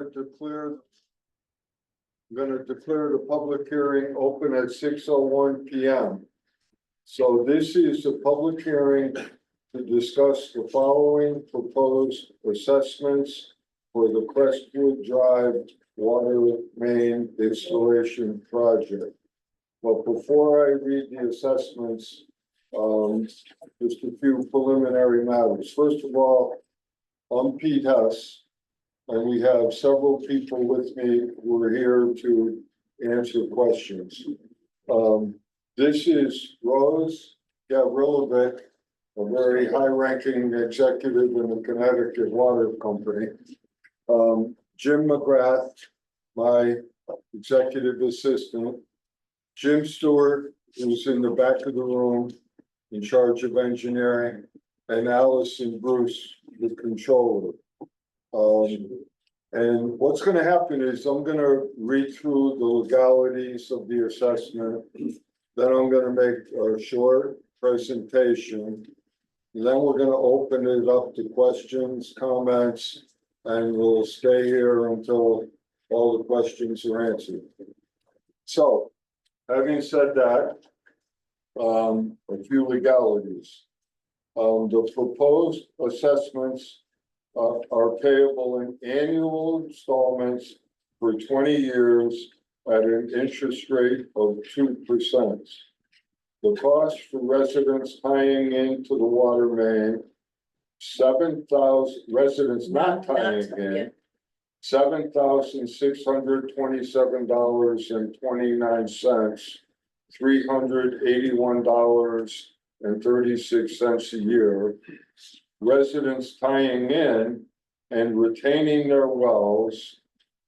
declare, I'm going to declare the public hearing open at 6:01 p.m. So this is a public hearing to discuss the following proposed assessments for the Crestwood Drive water main installation project. But before I read the assessments, just a few preliminary matters. First of all, I'm Pete Hess, and we have several people with me who are here to answer questions. This is Rose Gavrilovic, a very high-ranking executive in the Connecticut Water Company. Jim McGrath, my executive assistant. Jim Stewart, who's in the back of the room, in charge of engineering, and Allison Bruce, the controller. And what's going to happen is I'm going to read through the legalities of the assessment. Then I'm going to make a short presentation. Then we're going to open it up to questions, comments, and we'll stay here until all the questions are answered. So, having said that, a few legalities. The proposed assessments are payable in annual installments for 20 years at an interest rate of 2%. The cost for residents tying into the water main, 7,000 residents not tying in, $7,627.29, $381.36 a year. Residents tying in and retaining their wells,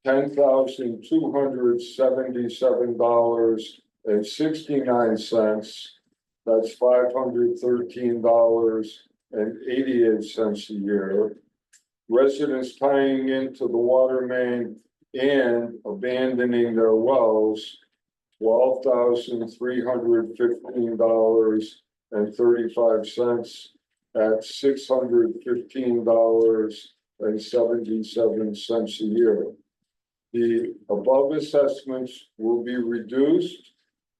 $10,277.69. That's $513.88 a year. Residents tying into the water main and abandoning their wells, $12,315.35 at $615.77 a year. The above assessments will be reduced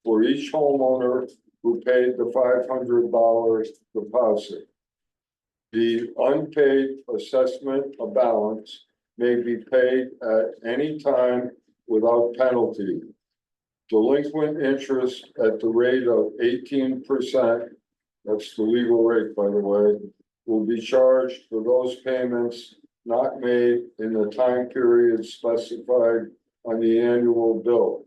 for each homeowner who paid the $500 deposit. The unpaid assessment of balance may be paid at any time without penalty. Delinquent interest at the rate of 18%, that's the legal rate, by the way, will be charged for those payments not made in the time period specified on the annual bill.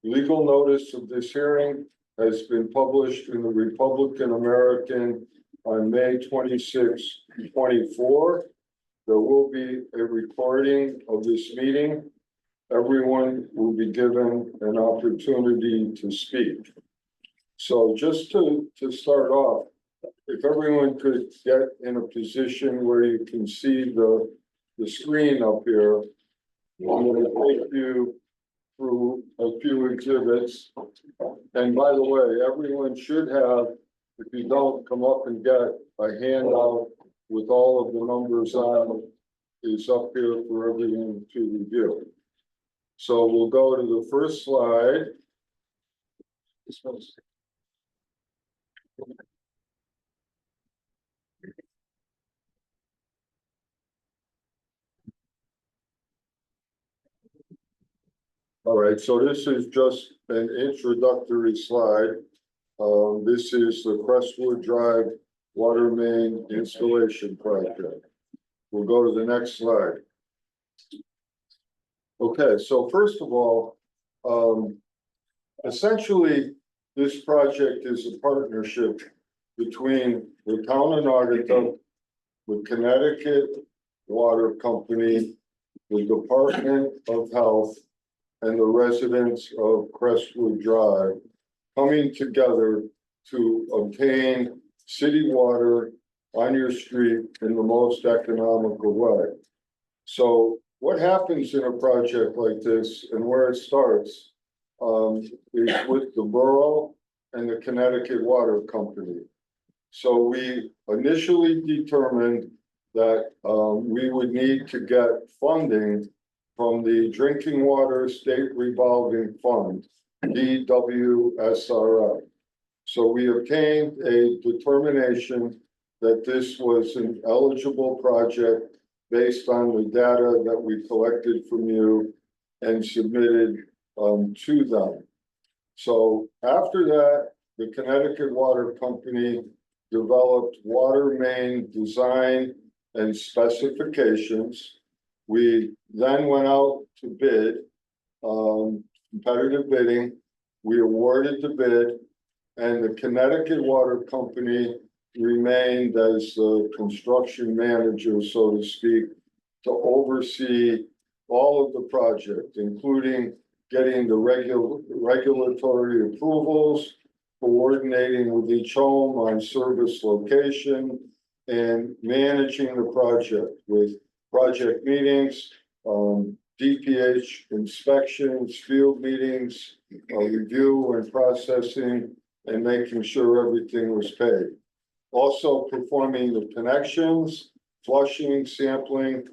Legal notice of this hearing has been published in the Republican American on May 26, 24. There will be a recording of this meeting. Everyone will be given an opportunity to speak. So just to start off, if everyone could get in a position where you can see the screen up here, I'm going to take you through a few exhibits. And by the way, everyone should have, if you don't, come up and get a handout with all of the numbers on it. Is up here for everyone to review. So we'll go to the first slide. This one's all right, so this is just an introductory slide. This is the Crestwood Drive water main installation project. We'll go to the next slide. Okay, so first of all, essentially, this project is a partnership between the town of Naugatuck, the Connecticut Water Company, the Department of Health, and the residents of Crestwood Drive coming together to obtain city water on your street in the most economical way. So what happens in a project like this and where it starts is with the borough and the Connecticut Water Company. So we initially determined that we would need to get funding from the Drinking Water State Revolving Fund, DWSRF. So we obtained a determination that this was an eligible project based on the data that we collected from you and submitted to them. So after that, the Connecticut Water Company developed Watermain design and specifications. We then went out to bid, competitive bidding. We awarded the bid, and the Connecticut Water Company remained as the construction manager, so to speak, to oversee all of the project, including getting the regulatory approvals, coordinating with each home on service location, and managing the project with project meetings, DPH inspections, field meetings, review and processing, and making sure everything was paid. Also performing the connections, flushing, sampling,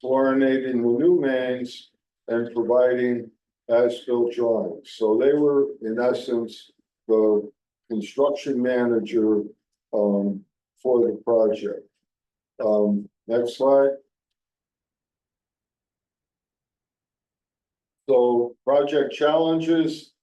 chlorinating the new mains, and providing as-built drawings. So they were, in essence, the construction manager for the project. Next slide. So project challenges,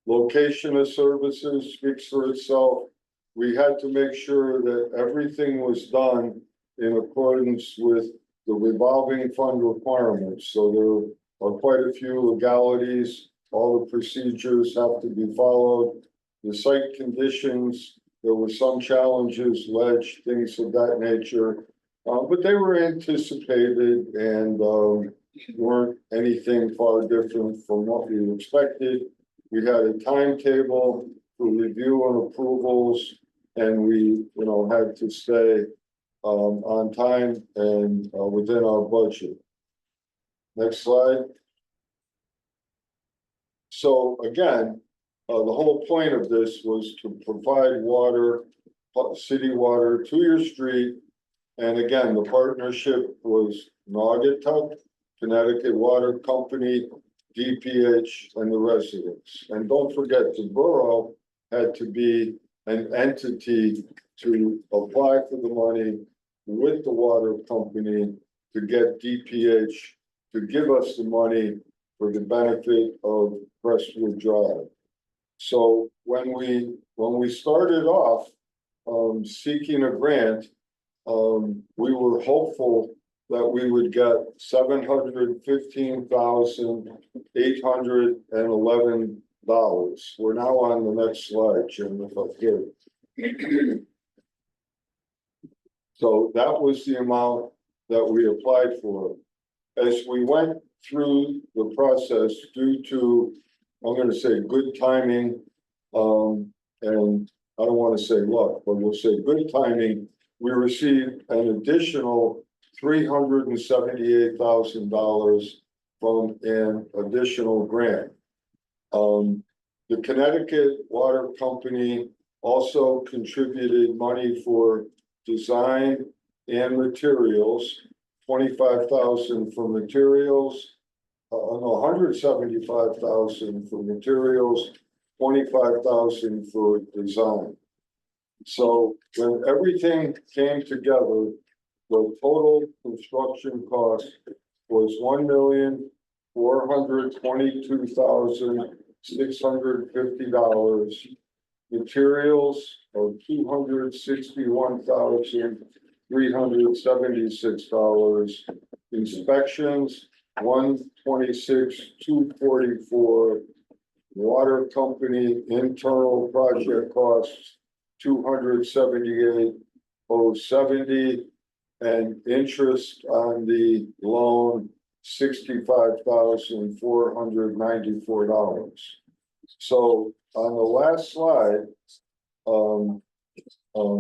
location of services speaks for itself. We had to make sure that everything was done in accordance with the revolving fund requirements. So there are quite a few legalities. All the procedures have to be followed. The site conditions, there were some challenges, ledge, things of that nature, but they were anticipated and weren't anything far different from what we expected. We had a timetable for review and approvals, and we, had to stay on time and within our budget. Next slide. So again, the whole point of this was to provide water, city water to your street. And again, the partnership was Naugatuck, Connecticut Water Company, DPH, and the residents. And don't forget, the borough had to be an entity to apply for the money with the water company to get DPH to give us the money for the benefit of Crestwood Drive. So when we started off seeking a grant, we were hopeful that we would get $715,811. We're now on the next slide, Jim, if I could. So that was the amount that we applied for. As we went through the process, due to, I'm going to say, good timing, and I don't want to say luck, but we'll say good timing, we received an additional $378,000 from an additional grant. The Connecticut Water Company also contributed money for design and materials, $25,000 for materials, $175,000 for materials, $25,000 for design. So when everything came together, the total construction cost was $1,422,650. Materials of $261,376. Inspections, $126,244. Water company internal project costs, $278,070. And interest on the loan, $65,494. So on the last slide,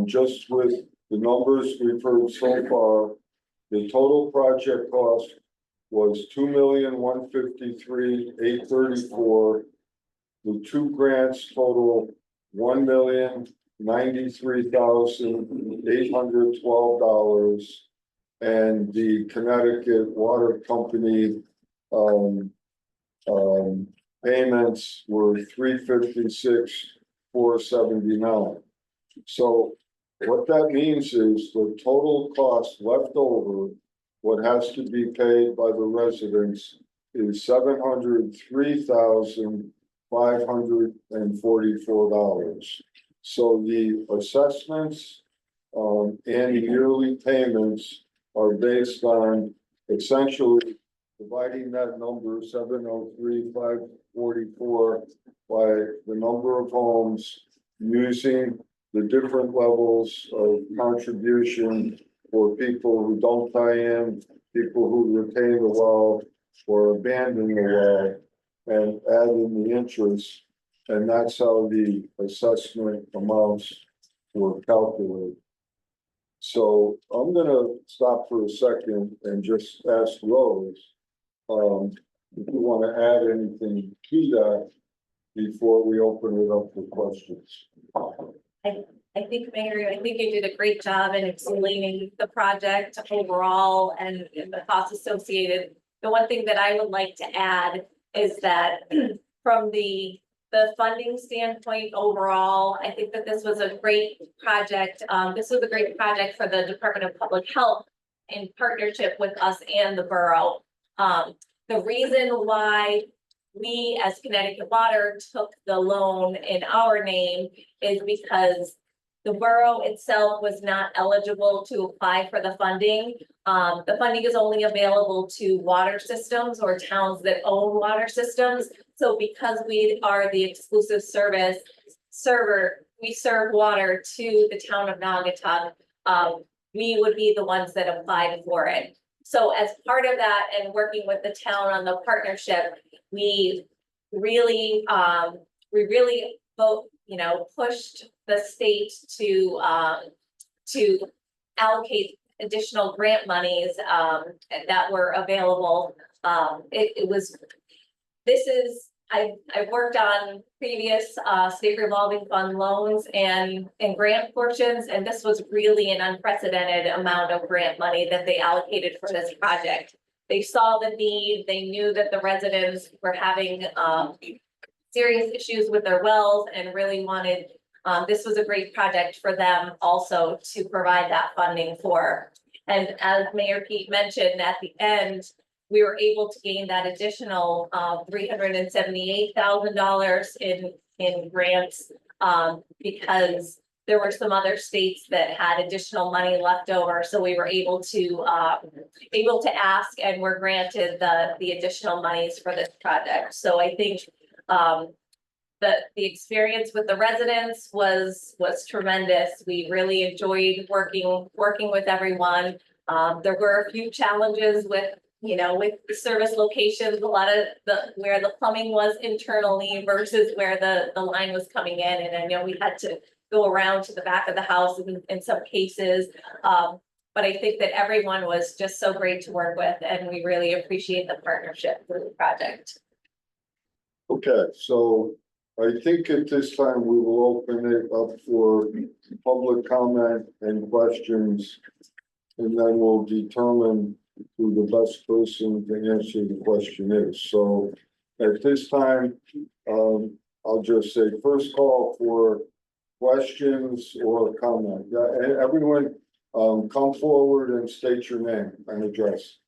just with the numbers we've heard so far, the total project cost was $2,153,834. The two grants total $1,093,812. and the Connecticut Water Company, payments were $356,479. So what that means is the total cost left over, what has to be paid by the residents is $703,544. So the assessments and the yearly payments are based on essentially dividing that number 703,544 by the number of homes, using the different levels of contribution for people who don't tie in, people who retain the well or abandon the well, and add in the interest. And that's how the assessment amounts were calculated. So I'm gonna stop for a second and just ask Rose, if you want to add anything to that before we open it up for questions. I think, Mayor, I think you did a great job in explaining the project overall and the costs associated. The one thing that I would like to add is that from the funding standpoint overall, I think that this was a great project. This was a great project for the Department of Public Health in partnership with us and the borough. The reason why we as Connecticut Water took the loan in our name is because the borough itself was not eligible to apply for the funding. The funding is only available to water systems or towns that own water systems. So because we are the exclusive server, we serve water to the town of Naugatuck, we would be the ones that applied for it. So as part of that and working with the town on the partnership, we really pushed the state to allocate additional grant monies that were available. I've worked on previous state revolving fund loans and grant portions, and this was really an unprecedented amount of grant money that they allocated for this project. They saw the need, they knew that the residents were having serious issues with their wells and really wanted, this was a great project for them also to provide that funding for. And as Mayor Pete mentioned, at the end, we were able to gain that additional $378,000 in grants because there were some other states that had additional money left over. So we were able to ask and were granted the additional monies for this project. So I think the experience with the residents was tremendous. We really enjoyed working with everyone. There were a few challenges with the service locations, a lot of where the plumbing was internally versus where the line was coming in. And I know we had to go around to the back of the house in some cases. But I think that everyone was just so great to work with, and we really appreciate the partnership for the project. Okay, so I think at this time we will open it up for public comment and questions, and then we'll determine who the best person to answer the question is. So at this time, I'll just say first call for questions or comment. Yeah, everyone, come forward and state your name and address.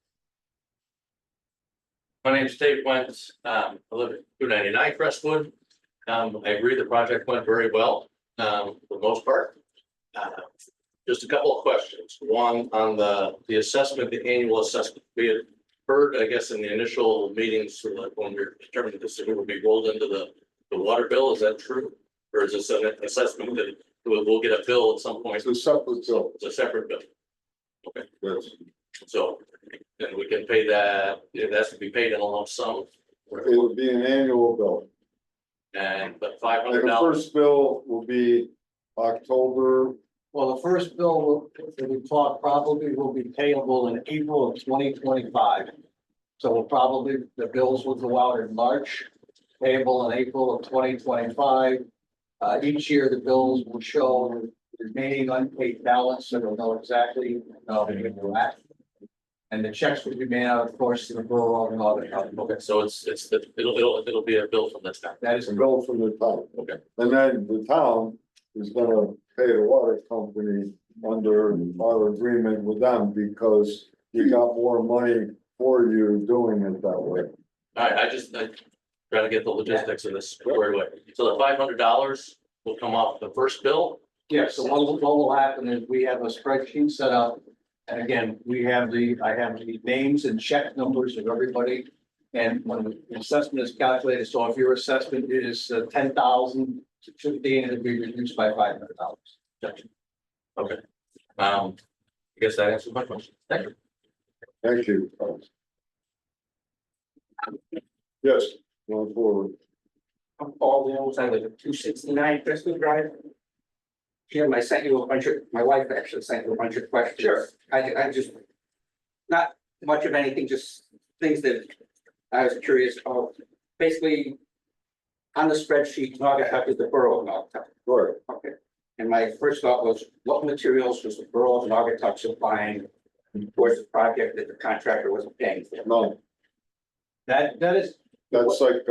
My name is Dave Wentz. I live at 299 Crestwood. I agree the project went very well for the most part. Just a couple of questions. One on the assessment, the annual assessment. We had heard, I guess, in the initial meetings, like when we were determining this, it would be rolled into the water bill. Is that true? Or is this an assessment that we'll get a bill at some point? It's a separate bill. It's a separate bill. Okay. Yes. So then we can pay that. It has to be paid in a lump sum. It would be an annual bill. And but And the $500. first bill will be October. Well, the first bill that we thought probably will be payable in April of 2025. So we'll probably, the bills will go out in March, payable in April of 2025. Each year the bills will show the remaining unpaid balance, so we'll know exactly where we're at. And the checks will be made out, of course, to the borough and all that. Okay, so it'll be a bill from this time. That It's is a bill from the town. Okay. And then the town is gonna pay the water company under our agreement with them because we got more money for you doing it that way. All right, I trying to get the logistics of this squared away. So the $500 will come off the first bill. Yeah, so what will happen is we have a spreadsheet set up. And again, I have the names and check numbers of everybody. And when the assessment is calculated, so if your assessment is 10,000 to 15, it'll be reduced by $500. Okay. I guess that answers my question. Thank you. Thank you. Yes, going forward. I'm Paul Williams, I live at 269 Crestwood Drive. Jim, I sent you a bunch of, my wife actually sent you a bunch of questions. Sure. I just, not much of anything, just things that I was curious about. Basically, on the spreadsheet, Naugatuck is the borough of Naugatuck. Right. Okay. And my first thought was, what materials was the borough of Naugatuck supplying towards the project that the contractor wasn't paying for? No, That is, that's like,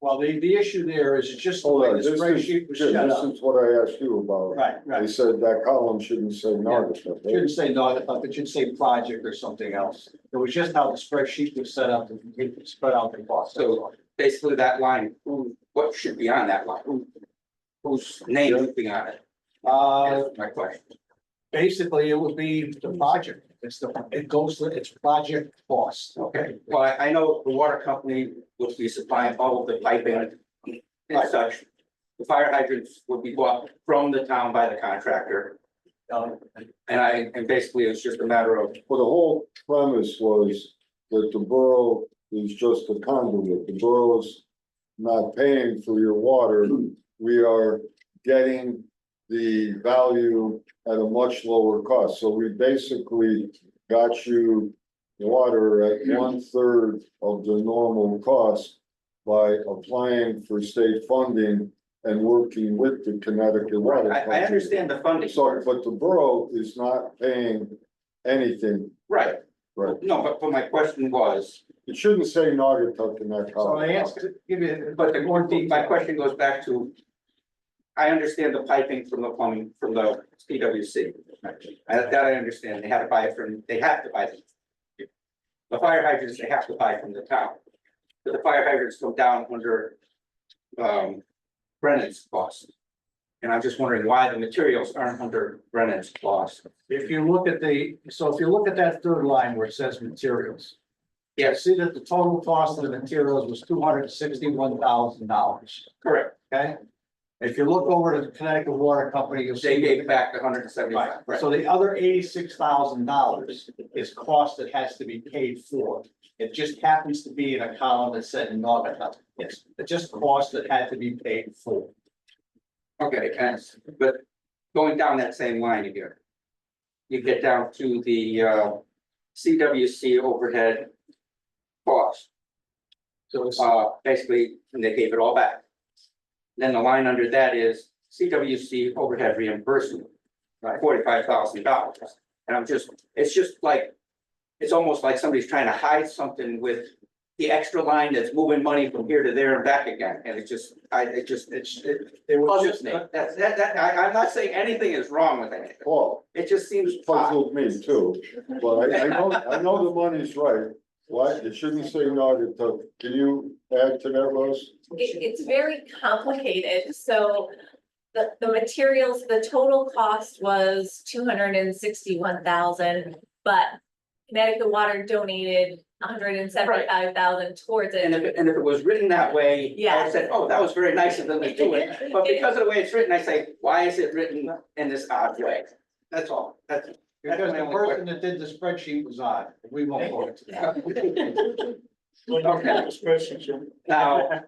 well, the issue there is just the hold way on, the this is, spreadsheet was Jim, set this up. is what I asked you about. Right, They right. said that column shouldn't say Naugatuck. right? Shouldn't say Naugatuck, it should say project or something else. It was just how the spreadsheet was set up to spread out the cost. So basically that line, what should be on that line? Whose name should be on it? Is my question. Basically, it would be the project. It's project cost. Okay, well, I know the water company would be supplying all of the piping and such. The fire hydrants would be bought from the town by the contractor. And basically it's just a matter of, Well, the whole premise was that the borough is just a conduit. The borough's not paying for your water. We are getting the value at a much lower cost. So we basically got you water at 1/3 of the normal cost by applying for state funding and working with the Connecticut Water. I Company. understand the funding. So, but the borough is not paying anything, Right, right? no, but my question was, It shouldn't say Naugatuck in that So column. I asked, give you, but more detail. my question goes back to. I understand the piping from the plumbing, from the PWC. That I understand, they have to buy it. The fire hydrants, they have to buy from the town. But the fire hydrants go down under Brennan's cost. And I'm just wondering why the materials aren't under Brennan's cost. If you look at that third line where it says materials. Yes, See that the total cost of the materials was $261,000, correct. okay? If you look over to the Connecticut Water Company, you'll They see. gave back the $175. Right, so the other $86,000 is cost that has to be paid for. It just happens to be in a column that said Naugatuck. It's just cost that had to be paid for. Okay, but going down that same line again. You get down to the CWC overhead cost. So it's, Basically, and they gave it all back. Then the line under that is CWC overhead reimbursement, $45,000. And it's just like, it's almost like somebody's trying to hide something with the extra line that's moving money from here to there and back again. And it was just, puzzles me. I'm not saying anything is wrong with anything. Well, It just seems odd. puzzled me too, but I know the money's right. What? It shouldn't say Naugatuck. Can you add to that, Rose? It's very complicated, so the materials, the total cost was 261,000, but Connecticut Water donated 175,000 towards And it. if it was written that way, I Yeah. said, oh, that was very nice of them to do it. But because of the way it's written, I say, why is it written in this odd way? That's all. That's because the person that did the spreadsheet was odd. We won't go into that. Okay. Now.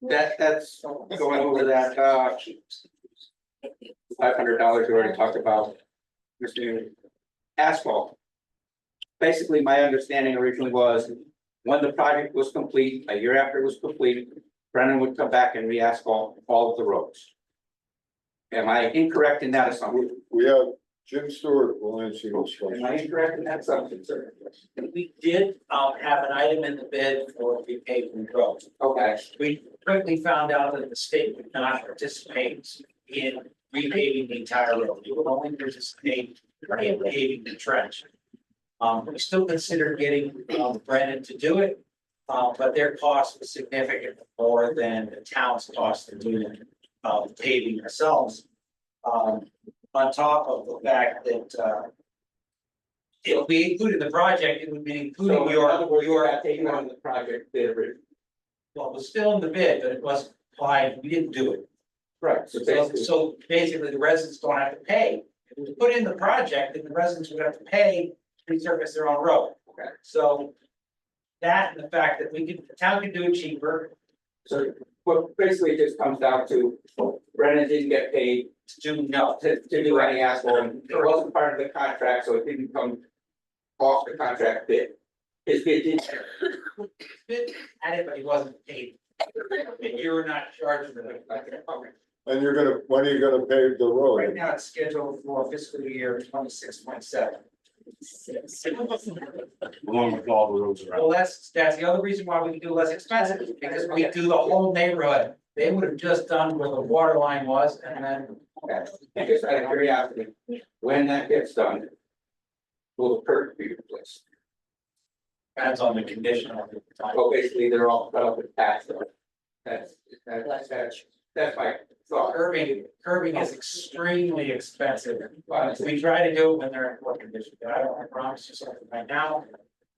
That's going over that, $500 we already talked about. Asphalt. Basically, my understanding originally was, when the project was complete, a year after it was complete, Brennan would come back and re-asphalt all of the roads. Am I incorrect in that assumption? We have Jim Stewart will answer those Am I questions. incorrect in that assumption, sir? We did have an item in the bid for repaving roads. Okay, We quickly found out that the state would not participate in repaving the entire road. It would only participate in paving the trench. We still considered getting Brennan to do it, but their cost was significantly more than the town's cost of doing paving ourselves. On top of the fact that it'll be included in the project, it would be including so in other words, your, you're not taking on the project bid originally. well, it was still in the bid, but it wasn't applied, we didn't do it. Right, so So, basically, so basically, the residents don't have to pay. If it was put in the project, then the residents would have to pay to resurface their own road. Okay. So that and the fact that we could, the town could do it cheaper so what basically it just comes down to Brennan didn't get paid to do no. to do any asphalt. It wasn't part of the contract, so it didn't come off the contract bid. His bid didn't. Had it, but he wasn't paid. And you're not charged for it. And you're gonna, when are you gonna pave the Right road? now, it's scheduled for fiscal year 26.7. Along with all the roads around. Well, that's the other reason why we can do less expensive, because we do the whole neighborhood. They would have just done where the water line was and then, Okay, and just out of curiosity, when that gets done, will the curb be replaced? depends on the condition of the time. Well, basically, they're all cut up and patched up. That's my thought. Curbing is extremely expensive. We try to do it when they're in poor condition, but I don't promise you something right now.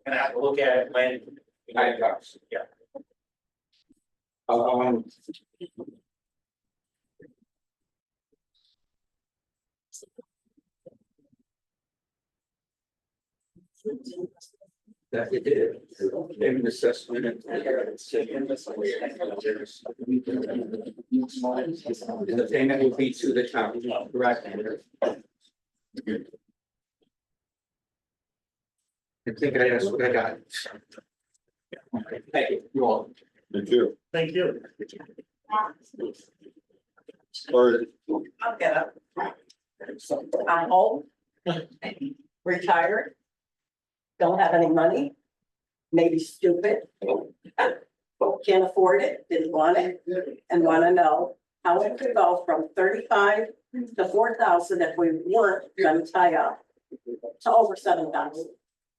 Gonna have to look at it when. I got you. Yeah. That it did. Payment assessment. And the payment will be to the town, correct? I think I asked what I got. Thank you. You all. Thank you. Thank you. All right, I'll get up. I'm old. Retired. Don't have any money. Maybe stupid. Can't afford it, didn't want it, and wanna know how it could go from 35 to 4,000 if we weren't gonna tie up. To over 7,000.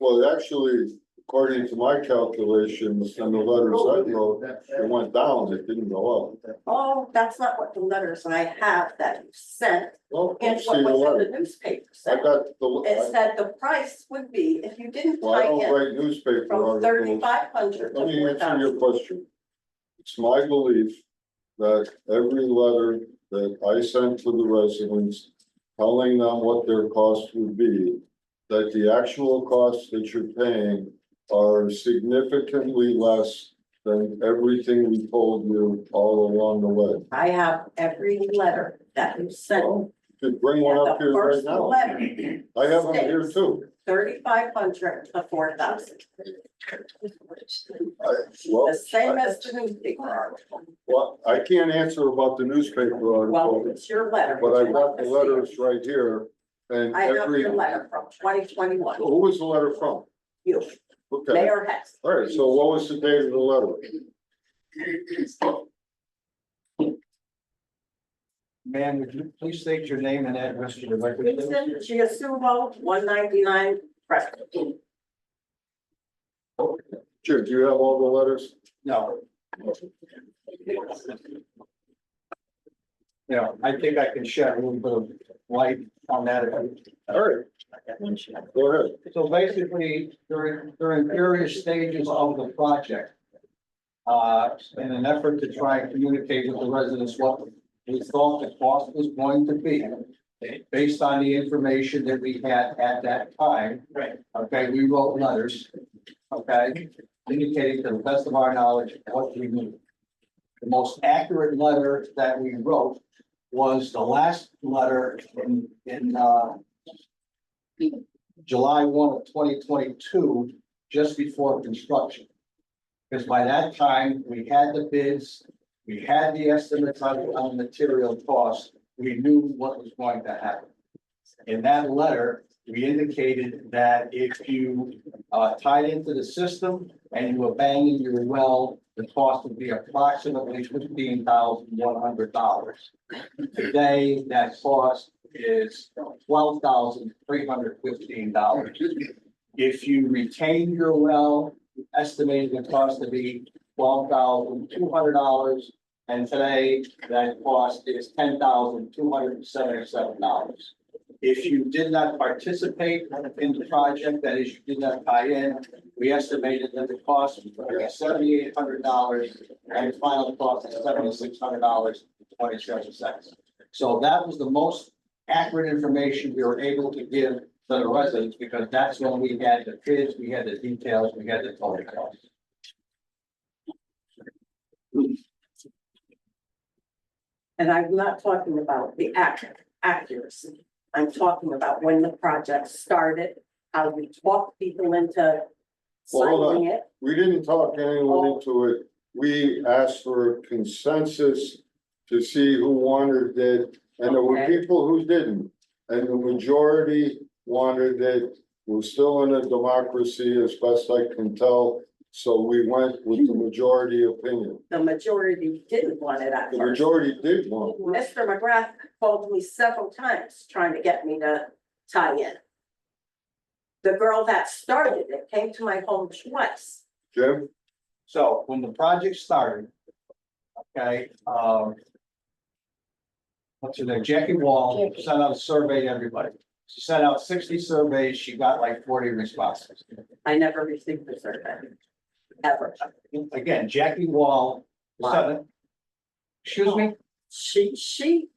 well, actually, according to my calculations and the letters I wrote, it went down, it didn't go up. Oh, that's not what the letters I have that you sent, Well, and see what the was in letter. the newspaper I said. got It the, said the price would be, if you didn't well, I tie don't in, write newspaper from articles. 3,500 to Let me answer your 4,000. question. It's my belief that every letter that I sent to the residents, telling them what their cost would be, that the actual costs that you're paying are significantly less than everything we told you all along the way. I have every letter that you sent. Well, you could bring one up The here right first now. letter, I have them here too. 3,500 to 4,000. Well, The same as the newspaper article. well, I can't answer about the newspaper Well, article, it's your letter. but I got the letters right here. And I have every, your letter from 2021. who was the letter from? You, Okay, Mayor Hess. all right, so what was the date of the letter? Ma'am, would you please state your name and address to the record? Vincent Giasumo, 199 Preston. Jim, do you have all the letters? No. Yeah, I think I can shed a little bit of light on that. All right, go ahead. So basically, during various stages of the project, in an effort to try and communicate with the residents what we thought the cost was going to be, based on the information that we had at that time. Right. Okay, we wrote letters, okay, indicating to the best of our knowledge what we knew. The most accurate letter that we wrote was the last letter in July 1 of 2022, just before construction. Because by that time, we had the bids, we had the estimates on material costs, we knew what was going to happen. In that letter, we indicated that if you tied into the system and you abandoned your well, the cost would be approximately $15,100. Today, that cost is $12,315. If you retain your well, estimated the cost to be $12,200. And today, that cost is $10,277. If you did not participate in the project, that is, you did not tie in, we estimated that the cost was $7,800 and the final cost is $7,600.27. So that was the most accurate information we were able to give to the residents, because that's when we had the bids, we had the details, we had the total cost. And I'm not talking about the accuracy. I'm talking about when the project started, how we talked people into Well, hold on. signing it. We didn't talk anyone into it. We asked for consensus to see who wanted it, and there were Okay. people who didn't. And the majority wanted it. We're still in a democracy as best I can tell, so we went with the majority opinion. The majority didn't want it at The first. majority did want. Mr. McGrath called me several times trying to get me to tie in. The girl that started it came to my home twice. Jim? So when the project started, okay, what's her name, Jackie Wall sent out a survey to everybody. She sent out 60 surveys, she got like 40 responses. I never received the survey. Ever. Again, Jackie Wall, excuse me, She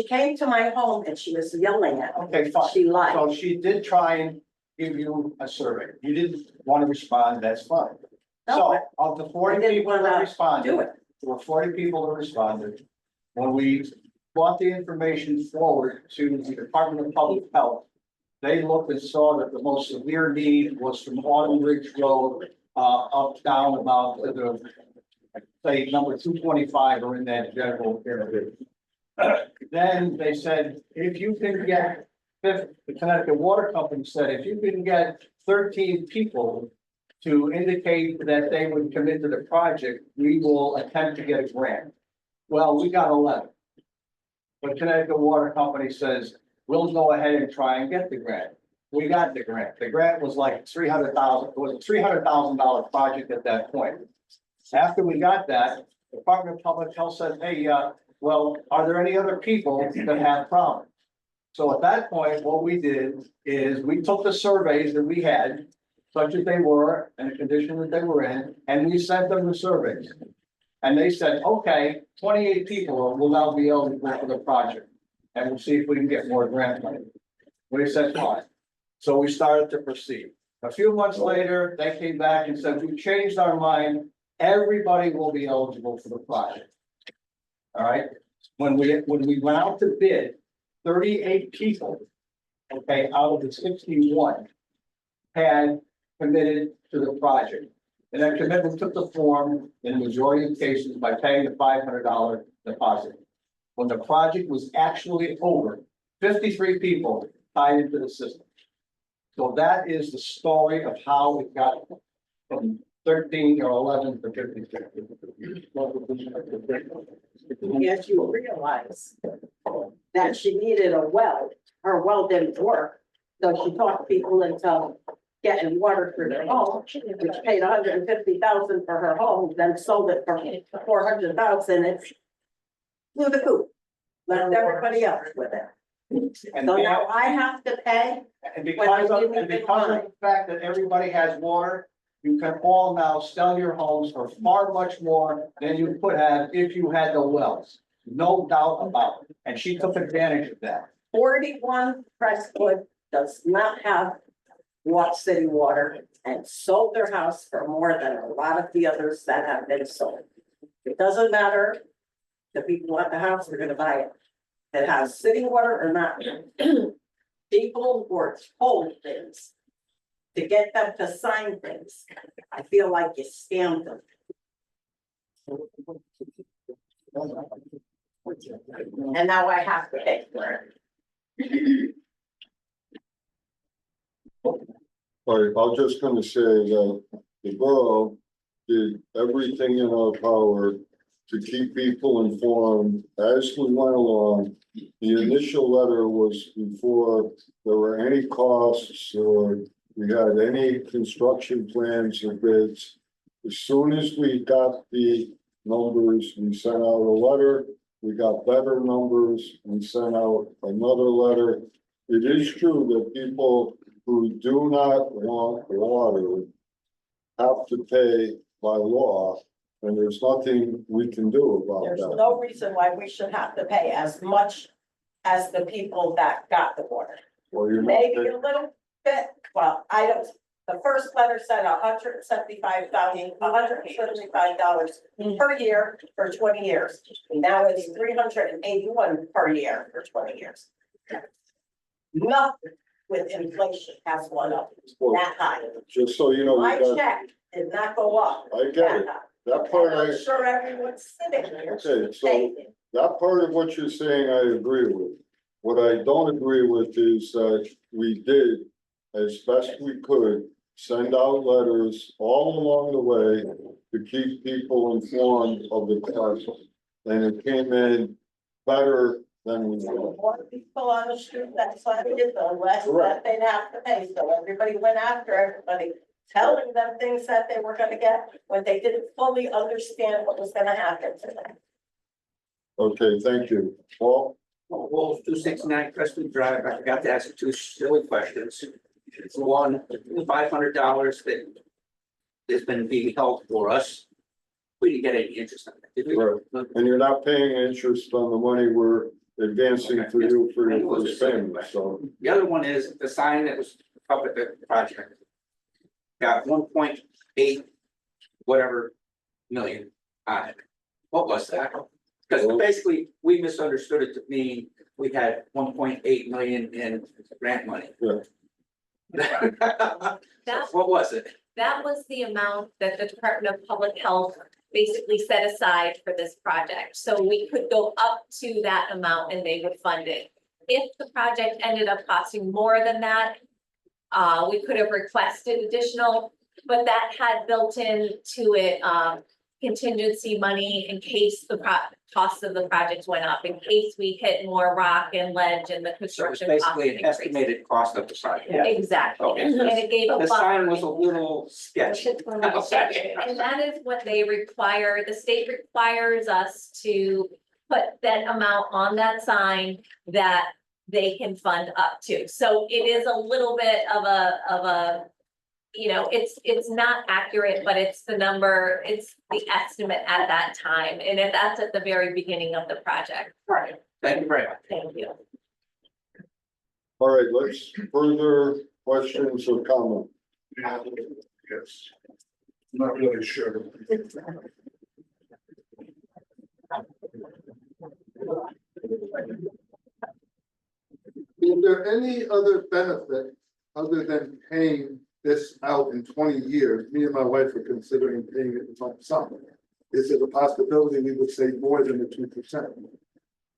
came to my home and she was yelling at me. okay, fine. She lied. So she did try and give you a survey. You didn't want to respond, that's fine. No, So of the I 40 didn't people that wanna responded, do it. there were 40 people that responded. When we brought the information forward to the Department of Public Health, they looked and saw that the most severe need was from Autumn Ridge Road, up down about the, say, number 225 or in that general area. Then they said, if you can get, the Connecticut Water Company said, if you can get 13 people to indicate that they would commit to the project, we will attempt to get a grant. Well, we got 11. But Connecticut Water Company says, we'll go ahead and try and get the grant. We got the grant. The grant was like $300,000, it was a $300,000 project at that point. After we got that, the Department of Public Health said, hey, well, are there any other people that have problems? So at that point, what we did is we took the surveys that we had, such as they were and the condition that they were in, and we sent them the surveys. And they said, okay, 28 people will now be eligible for the project. And we'll see if we can get more grant money. We said, fine. So we started to proceed. A few months later, they came back and said, we changed our mind. Everybody will be eligible for the project. All right, when we went out to bid, 38 people, okay, out of the 61 had committed to the project. And that commitment took the form in the majority of cases by paying the $500 deposit. When the project was actually over, 53 people tied into the system. So that is the story of how it got from 13 or 11 to 53. Yes, you realize that she needed a well, her well didn't work. So she talked people into getting water for their home, which paid $150,000 for her home, then sold it for $400,000. It's flew the coop, left everybody else with it. And So now I have to pay. because of the fact that everybody has water, you can all now sell your homes for far much more than you could have if you had the wells. No doubt about it. And she took advantage of that. 41 Crestwood does not have city water and sold their house for more than a lot of the others that have been sold. It doesn't matter. The people want the house, they're gonna buy it. It has city water or not. People were told things to get them to sign things. I feel like you scammed them. And now I have to pay for it. All right, I'm just gonna say that the borough did everything in our power to keep people informed as we went along. The initial letter was before there were any costs or we had any construction plans or bids. As soon as we got the numbers, we sent out a letter. We got better numbers, we sent out another letter. It is true that people who do not want water have to pay by law, and there's nothing we can do about There's that. no reason why we should have to pay as much as the people that got the water. Or you're not Maybe paying- a little bit, well, I don't, the first letter said $175 per year for 20 years. Now it's $381 per year for 20 years. Nothing with inflation has gone up that high. Just so you know, My we got, check did not go up I get that it, high. that part And I, I'm sure everyone's sitting here. okay, so saying it. that part of what you're saying, I agree with. What I don't agree with is that we did, as best we could, send out letters all along the way to keep people informed of the cost. And it came in better than we The thought. more people on the street that signed it, the less that they'd have to pay, so everybody went after everybody. Telling them things that they were gonna get when they didn't fully understand what was gonna happen to them. Okay, thank you. Paul? Well, 269 Crestwood Drive, I forgot to ask two silly questions. One, $500 that has been being held for us. We didn't get any interest on it, did we? Right. And you're not paying interest on the money we're advancing for you for your first payment, so. The other one is the sign that was up at the project. Got 1.8 whatever million on it. What was that? Because basically, we misunderstood it to mean we had 1.8 million in grant money. Yeah. That, What was it? that was the amount that the Department of Public Health basically set aside for this project. So we could go up to that amount and they would fund it. If the project ended up costing more than that, we could have requested additional, but that had built into it, contingency money in case the cost of the project went up, in case we hit more rock and ledge and the So it was construction costs basically an increased. estimated cost of the sign. Exactly, Okay. and it gave a The sign was a buffer. little sketchy. And that is what they require, the state requires us to put that amount on that sign that they can fund up to. So it is a little bit of a, you know, it's not accurate, but it's the number, it's the estimate at that time. And if that's at the very beginning of the project. Right. Thank you very much. Thank you. All right, let's further questions or comment. Yes. Not really sure. Is there any other benefit other than paying this out in 20 years? Me and my wife are considering paying it in lump sum. Is it a possibility we would save more than the 2%?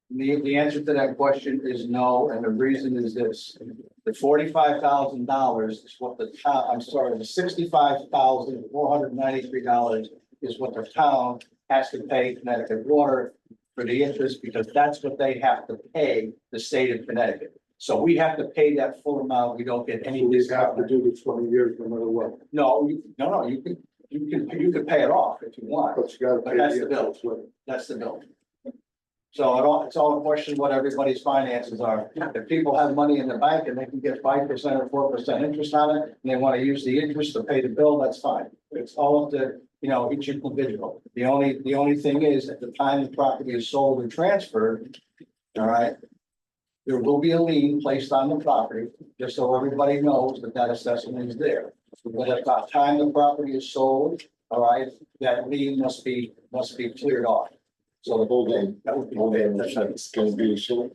The answer to that question is no, and the reason is this. The $45,000 is what the town, I'm sorry, the $65,493 is what the town has to pay Connecticut Water for the interest, because that's what they have to pay the state of Connecticut. So we have to pay that full amount. We don't get any We have discount. to do the 20 years no matter what, No, you can pay it off if you want. but you gotta But pay that's the the bill. interest with it. That's the bill. So it's all a question of what everybody's finances are. If people have money in the bank and they can get 5% or 4% interest on it, and they want to use the interest to pay the bill, that's fine. It's all up to, each individual. The only thing is, at the time the property is sold or transferred, all right, there will be a lien placed on the property, just so everybody knows that that assessment is there. But at the time the property is sold, all right, that lien must be cleared off. So Hold on, that would be. hold on, it's gonna be so.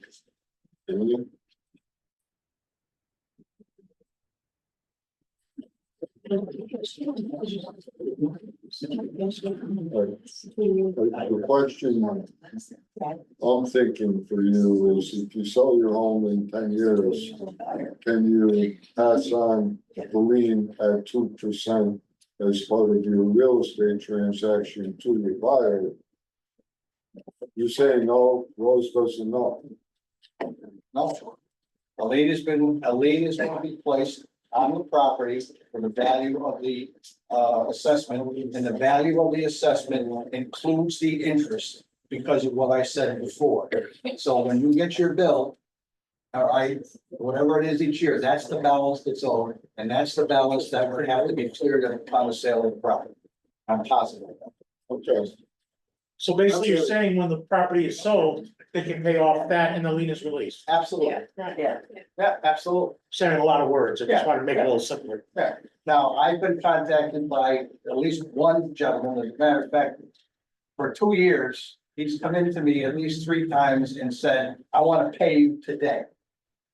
Can you? The question I'm thinking for you is if you sell your home in 10 years, can you pass on the lien at 2% as part of your real estate transaction to your buyer? You say no, Rose doesn't know. No. A lien has been to be placed on the property for the value of the assessment, and the value of the assessment includes the interest because of what I said before. So when you get your bill, all right, whatever it is each year, that's the balance that's owed, and that's the balance that would have to be cleared upon the sale of the property. I'm positive. Okay. So basically, you're saying when the property is sold, they can pay off that and the lien is released. Absolutely. Yeah. Yeah, absolutely. Saying a lot of words, I just wanted to make it a little simpler. Yeah. Now, I've been contacted by at least one gentleman, as a matter of fact, for 2 years, he's come in to me at least 3 times and said, I want to pay you today.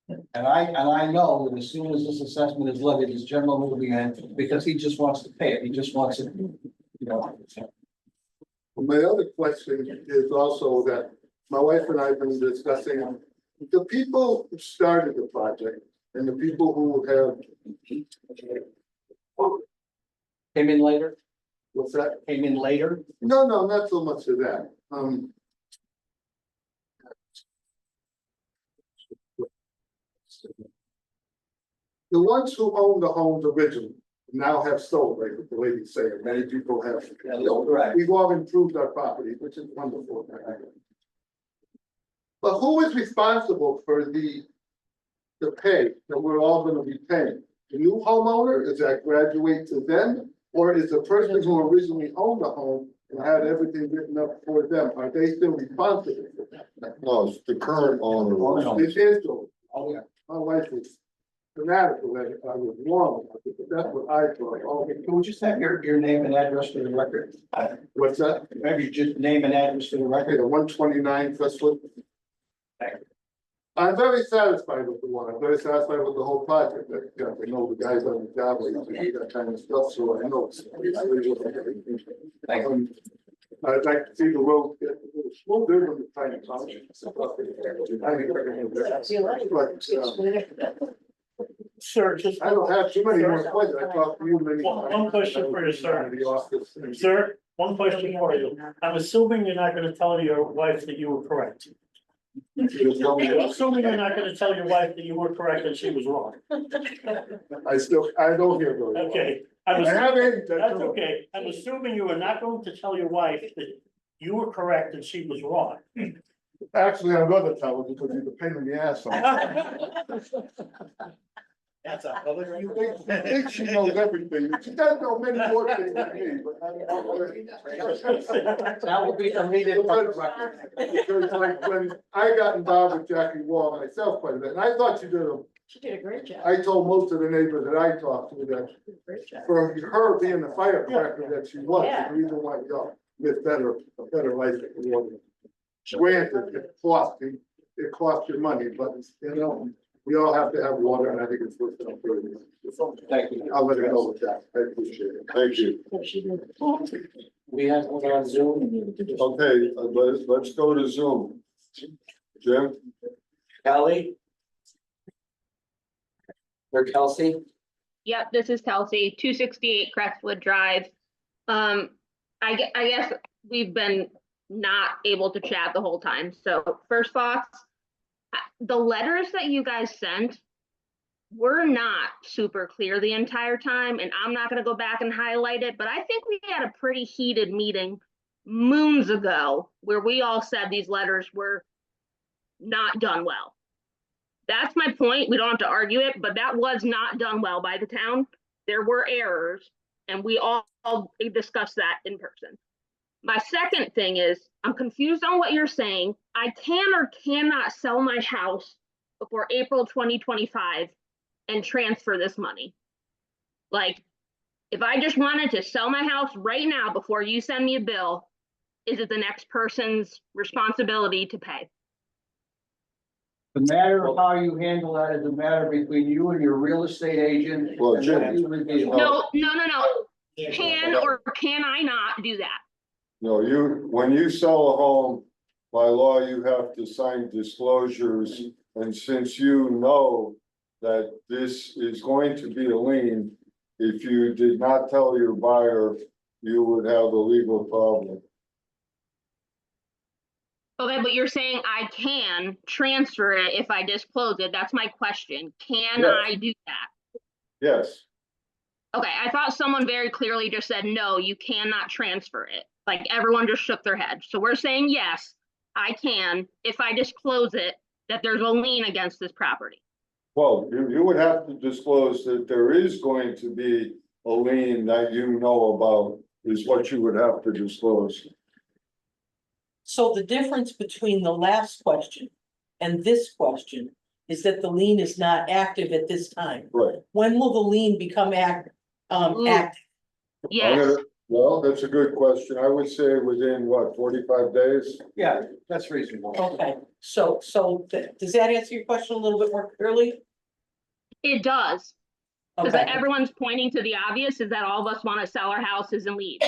And I know that as soon as this assessment is levied, his general will be in, because he just wants to pay it, he just wants it, you know. My other question is also that my wife and I have been discussing, the people who started the project and the people who have. Came in later, What's that? came in later. No, not so much of that. The ones who owned the homes originally now have sold, like the lady said, many people have. Correct. We've all improved our property, which is wonderful. But who is responsible for the pay that we're all gonna be paying? The new homeowner, is that graduate to them? Or is the person who originally owned the home and had everything written up for them, are they still responsible for that? No, it's the current owner. It is, though. Oh, yeah. My wife was fanatical, that I was wrong, about it, but that's what I thought. Okay, can we just have your name and address for the record? What's that? Maybe just name and address for the Okay, record. the 129 Crestwood. Thank you. I'm very satisfied with the one, I'm very satisfied with the whole project, I know the guys on the job, like, do that kind of stuff, so I know. I'd like to see the road get a little smoother when the time comes. Sir, just I don't have too many more questions, I talked to you many times. one question for you, sir. The office. Sir, one question for you. I'm assuming you're not gonna tell your wife that you were correct. I'm assuming you're not gonna tell your wife that you were correct and she was wrong. I don't hear very well. Okay, I haven't. that's okay. I'm assuming you are not going to tell your wife that you were correct and she was wrong. Actually, I'm gonna tell her because he's a pain in the ass. That's a public. You think she knows everything, she does know many more things than me, but I don't know. That would be immediate. Because like when I got involved with Jackie Wall myself quite a bit, and I thought She did a great job. I told most of the neighbors that I talked to that Great job. for her being the firecracker that she was, Yeah. the reason why you got a better life than the other. Granted, it cost you money, but you know, we all have to have water, and I think it's worth it. Thank you. I'll let her know with that, I appreciate it, thank you. We have one on Zoom. Okay, let's go to Zoom. Jim? Kelly? Or Kelsey? Yep, this is Kelsey, 268 Crestwood Drive. I guess we've been not able to chat the whole time. So first thoughts, the letters that you guys sent were not super clear the entire time, and I'm not going to go back and highlight it, but I think we had a pretty heated meeting moons ago where we all said these letters were not done well. That's my point. We don't have to argue it, but that was not done well by the town. There were errors, and we all discussed that in person. My second thing is, I'm confused on what you're saying. I can or cannot sell my house before April 2025 and transfer this money. Like, if I just wanted to sell my house right now before you send me a bill, is it the next person's responsibility to pay? The matter of how you handle that is a matter between you and your real estate agent. Well, and Jim- what you reveal. No. Can or can I not do that? No, when you sell a home, by law, you have to sign disclosures, and since you know that this is going to be a lien, if you did not tell your buyer, you would have a legal problem. Okay, but you're saying I can transfer it if I disclose it. That's my question. Can Yes. I do that? Yes, Okay, I thought someone very clearly just said, no, you cannot transfer it. Like everyone just shook their head. So we're saying, yes, I can, if I disclose it, that there's a lien against this property. well, you would have to disclose that there is going to be a lien that you know about, is what you would have to disclose. So the difference between the last question and this question is that the lien is not active at this time. Right. When will the lien become active? Active? Yes, Well, that's a good question. I would say within what, 45 days? Yeah, that's reasonable. Okay, so does that answer your question a little bit more clearly? it does. Because Okay, everyone's pointing to the obvious is that all of us want to sell our houses and leave,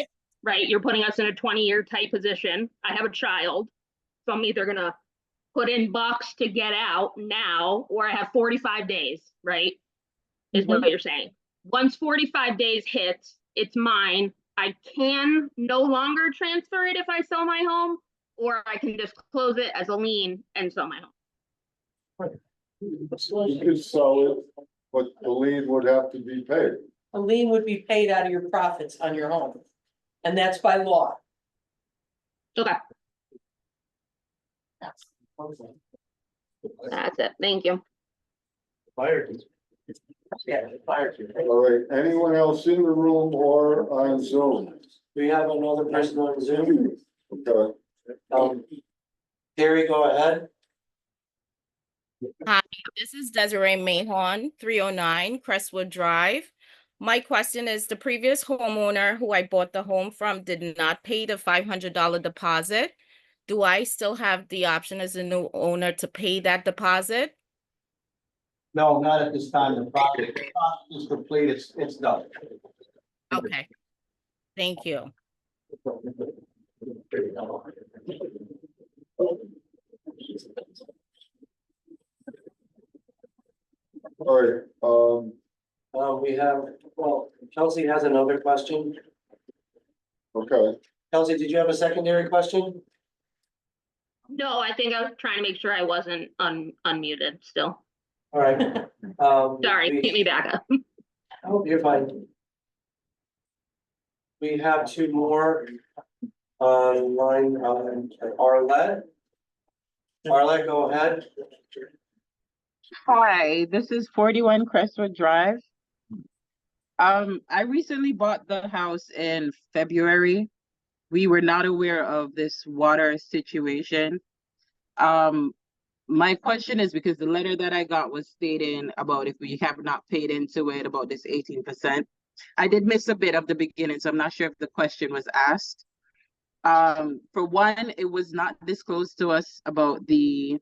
right? You're putting us in a 20-year type position. I have a child, so I'm either gonna put in bucks to get out now, or I have 45 days, right? Is what you're saying. Once 45 days hits, it's mine. I can no longer transfer it if I sell my home, or I can just close it as a lien and sell my home. You could sell it, but the lien would have to be paid. a lien would be paid out of your profits on your home, and that's by law. Okay, that's it. Thank you. Fire. Yeah, fire. All right, anyone else in the room or on Zoom? We have another person on Zoom. Okay, Terry, go ahead. Hi, this is Desiree Mahon, 309 Crestwood Drive. My question is, the previous homeowner who I bought the home from did not pay the $500 deposit. Do I still have the option as a new owner to pay that deposit? No, not at this time. The project is complete. It's done. Okay, thank you. all right, We have, well, Kelsey has another question. okay, Kelsey, did you have a secondary question? No, I think I was trying to make sure I wasn't unmuted still. All right. Sorry, get me back up. Oh, you're fine. We have two more line, Arlette. Arlette, go ahead. Hi, this is 41 Crestwood Drive. I recently bought the house in February. We were not aware of this water situation. My question is because the letter that I got was stating about if we have not paid into it about this 18%. I did miss a bit of the beginning, so I'm not sure if the question was asked. For one, it was not disclosed to us about the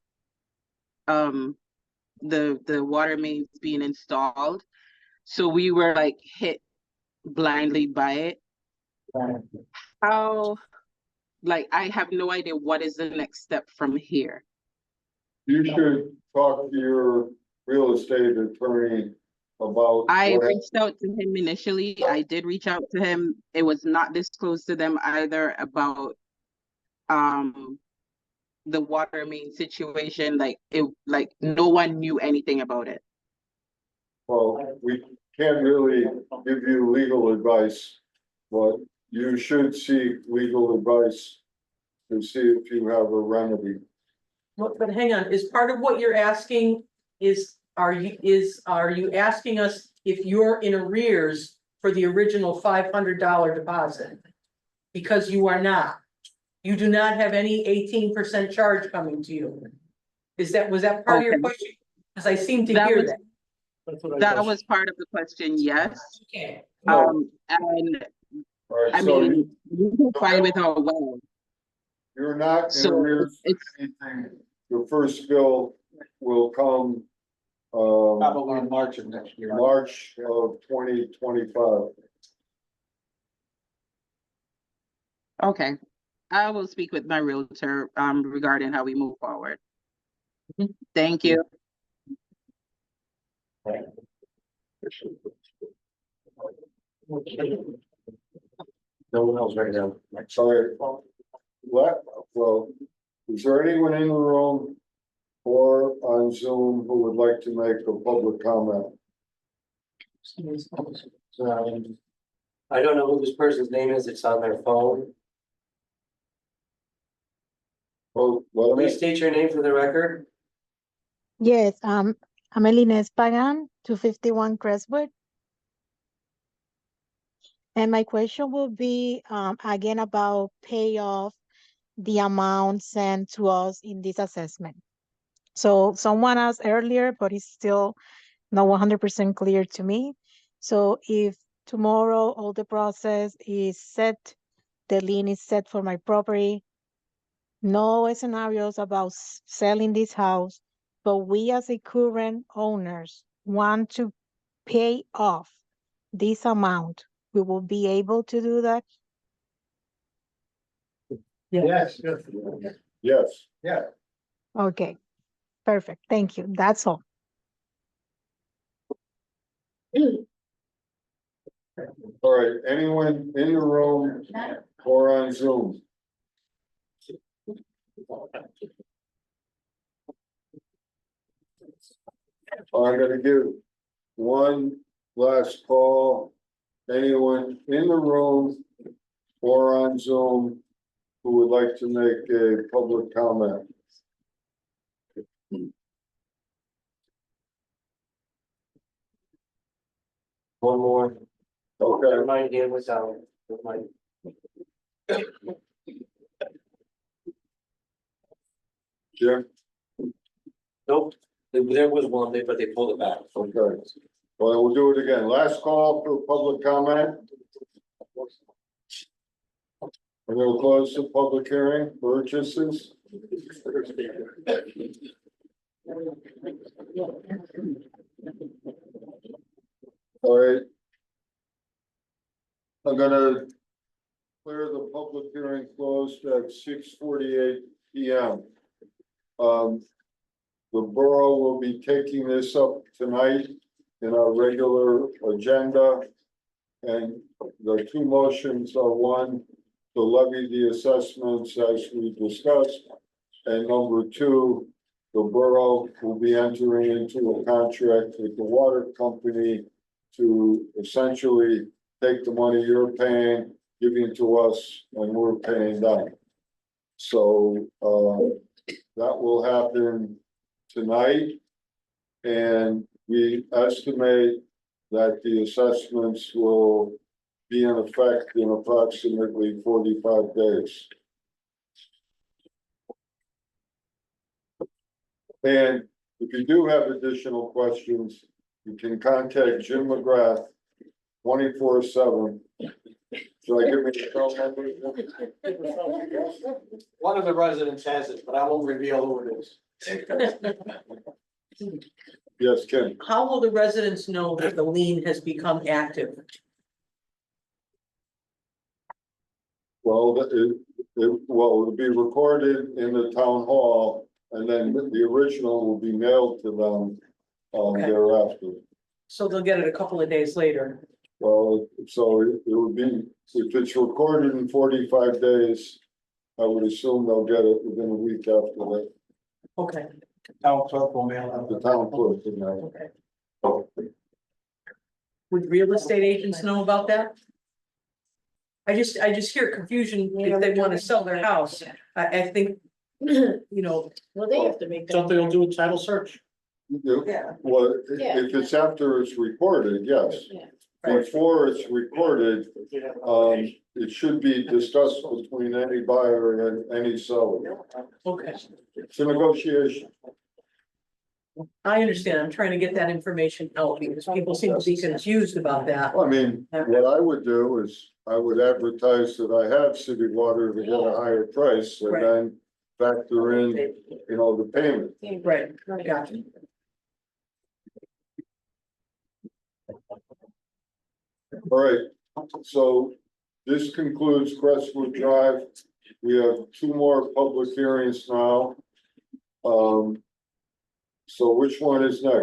water mains being installed. So we were like hit blindly by it. How, like, I have no idea what is the next step from here. you should talk to your real estate attorney about. I what reached out to him initially. I did reach out to him. It was not disclosed to them either about the water main situation. Like no one knew anything about it. Well, we can't really give you legal advice, but you should seek legal advice to see if you have a remedy. But hang on, is part of what you're asking are you asking us if you're in arrears for the original $500 deposit? Because you are not. You do not have any 18% charge coming to you. Was that part of your question? Because I seem to hear that. That was part of the question, yes. Okay. And All right, I so mean, you can find with our well. you're not in So arrears for anything. The first bill will come Probably in March of next year. March of 2025. Okay, I will speak with my realtor, regarding how we move forward. Thank you. No one else right now. Sorry. What, well, is there anyone in the room or on Zoom who would like to make a public comment? I don't know who this person's name is, it's on their phone. Oh, what am I? Please state your name for the record. Yes, Amelines Pagan, 251 Crestwood. And my question will be, again, about pay off the amount sent to us in this assessment. So someone asked earlier, but it's still not 100% clear to me. So if tomorrow all the process is set, the lien is set for my property, no scenarios about selling this house, but we as a current owners want to pay off this amount, we will be able to do that? Yes. Yes, Yeah. Okay, perfect. Thank you. That's all. all right, anyone in the room or on Zoom? I'm gonna give one last call. Anyone in the room or on Zoom who would like to make a public comment? One more. Okay, My idea was out. Jim, Nope, there was one day, but they pulled it back. okay. Well, we'll do it again. Last call for public comment. I'm gonna close the public hearing, purchases. All right. I'm gonna clear the public hearing closed at 6:48 p.m. The borough will be taking this up tonight in our regular agenda. And the two motions are, one, to levy the assessments as we discussed. And number two, the borough will be entering into a contract with the water company to essentially take the money you're paying, giving to us, and we're paying them. So, that will happen tonight. And we estimate that the assessments will be in effect in approximately 45 days. And if you do have additional questions, you can contact Jim McGrath 24/7. Should I give me the phone number? One of the residents has it, but I won't reveal who it is. Yes, Ken. How will the residents know that the lien has become active? Well, it'll be recorded in the town hall, and then the original will be mailed to them thereafter. So they'll get it a couple of days later. Well, so it would be, if it's recorded in 45 days, I would assume they'll get it within a week after that. Okay. Town clerk will mail it. The town clerk, you know. Okay. Would real estate agents know about that? I just hear confusion if they want to sell their house. I think, you know. Well, they have to make. Something will do a title search. Yeah. Well, if it's after it's recorded, yes. Before it's recorded, it should be discussed between any buyer and any seller. Okay, It's a negotiation. I understand. I'm trying to get that information out because people seem to be confused about that. I mean, what I would do is I would advertise that I have city water to get a higher price and then factor in, you know, the payment. Right, gotcha. All right, so this concludes Crestwood Drive. We have two more public hearings now. So which one is next?